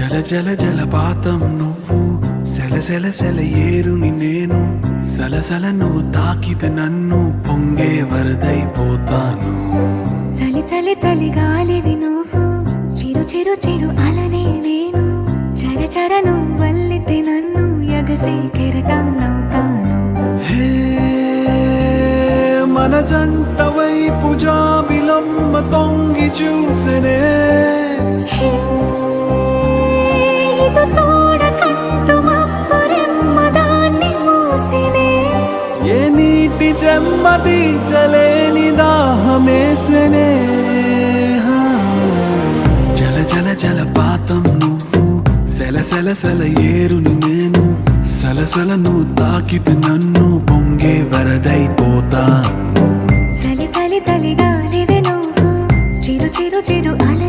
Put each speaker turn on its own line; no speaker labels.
జల జల జలపాతం నువ్వు, సెల సెల సెల ఏరుని నేను, సలసల నువ్వు తాకితే నన్ను పొంగే వరదైపోతాను.
చలి చలి చలి గాలివి నువ్వు, చిరు చిరు చిరు అలనే నేను, చర చర నువ్వు వల్లితే నన్ను ఎగసి కెరటం నవ్వుతాను.
హే మన జంట వైపు జాబిలమ్మ తొంగి చూసెనే,
హే, ఇటు చూడకంటూ మబ్బురెమ్మ దాన్ని మూసినే.
ఏ నీటి చెమ్మ తీర్చలేని దాహమేసెనే. జల జల జలపాతం నువ్వు, సెల సెల సెల ఏరుని నేను, సలసల నువ్వు తాకితే నన్ను పొంగే వరదైపోతాను.
చలి చలి చలి గాలివి నువ్వు, చిరు చిరు చిరు అల